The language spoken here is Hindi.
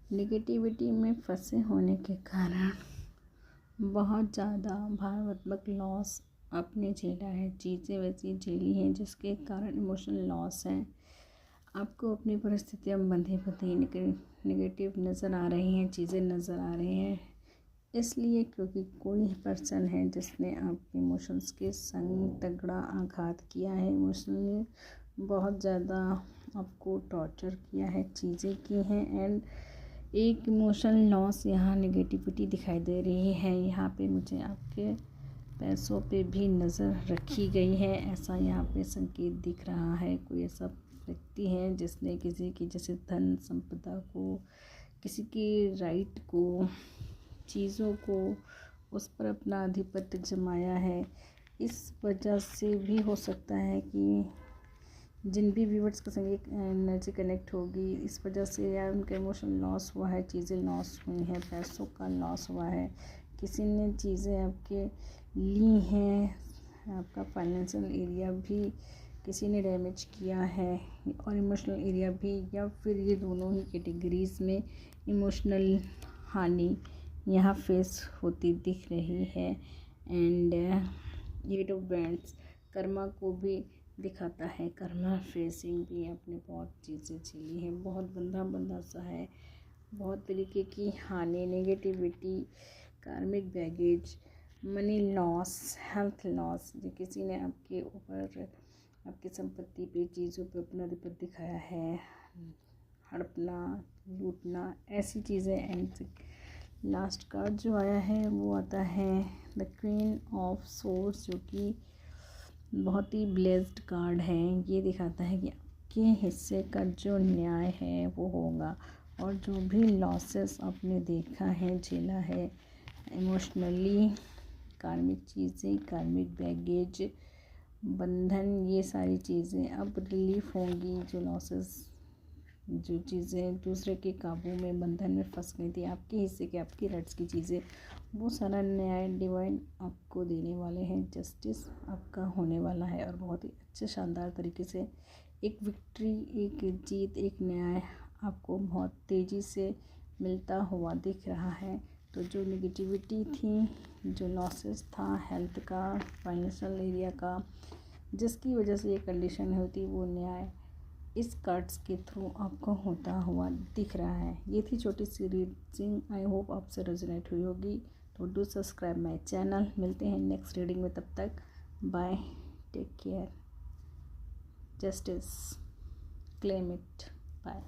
नेगेटिविटी में फंसे होने के कारण बहुत ज़्यादा भावनात्मक लॉस आपने झेला है, चीज़ें वैसी झेली हैं जिसके कारण इमोशनल लॉस है। आपको अपनी परिस्थितियाँ बंधी नेगेटिव नज़र आ रही हैं, चीज़ें नज़र आ रही हैं, इसलिए क्योंकि कोई पर्सन है जिसने आपके इमोशंस के संग तगड़ा आघात किया है, इमोशनली बहुत ज़्यादा आपको टॉर्चर किया है, चीज़ें की हैं। एंड एक इमोशनल लॉस यहाँ नेगेटिविटी दिखाई दे रही है। यहाँ पे मुझे आपके पैसों पे भी नज़र रखी गई है, ऐसा यहाँ पे संकेत दिख रहा है। कोई ऐसा व्यक्ति है जिसने किसी की जैसे धन संपदा को, किसी के राइट को, चीज़ों को, उस पर अपना आधिपत्य जमाया है। इस वजह से भी हो सकता है कि जिन भी व्यूवर्स के संग एनर्जी कनेक्ट होगी, इस वजह से या उनका इमोशन लॉस हुआ है, चीज़ें लॉस हुई हैं, पैसों का लॉस हुआ है, किसी ने चीज़ें आपके ली हैं, आपका फाइनेंशियल एरिया भी किसी ने डैमेज किया है और इमोशनल एरिया भी, या फिर ये दोनों ही कैटेगरीज़ में इमोशनल हानि यहाँ फेस होती दिख रही है। एंड एट ऑफ बैंड्स कर्मा को भी दिखाता है। कर्मा फेसिंग भी आपने बहुत चीज़ें झेली हैं, बहुत बंधा सा है, बहुत तरीके की हानि, नेगेटिविटी, कार्मिक baggage, money loss, health loss, जो किसी ने आपके ऊपर, आपकी संपत्ति पे, चीज़ों पे अपना आधिपत्य दिखाया है, हड़पना, लूटना, ऐसी चीज़ें। एंड लास्ट कार्ड जो आया है वो आता है द क्वीन ऑफ सोर्ड्स, जो कि बहुत ही ब्लेस्ड कार्ड है। ये दिखाता है कि आपके हिस्से का जो न्याय है वो होगा, और जो भी लॉसेस आपने देखा है, झेला है इमोशनली, कार्मिक चीज़ें, कार्मिक बैगेज, बंधन, ये सारी चीज़ें अब रिलीफ होंगी। जो लॉसेस, जो चीज़ें दूसरे के काबू में, बंधन में फंस गई थी, आपके हिस्से के, आपकी राइट्स की चीज़ें, वो सारा न्याय डिवाइन आपको देने वाले हैं। जस्टिस आपका होने वाला है, और बहुत ही अच्छे शानदार तरीके से एक विक्ट्री, एक जीत, एक न्याय आपको बहुत तेज़ी से मिलता हुआ दिख रहा है। तो जो नेगेटिविटी थी, जो लॉसेस था हेल्थ का, फाइनेंशियल एरिया का, जिसकी वजह से ये कंडीशन होती, वो न्याय इस कार्ड्स के थ्रू आपको होता हुआ दिख रहा है। ये थी छोटी सी रीडिंग, आई होप आपसे रेजोनेट हुई होगी। तो डू सब्सक्राइब माय चैनल। मिलते हैं नेक्स्ट रीडिंग में, तब तक bye, take care, justice, claim it, bye.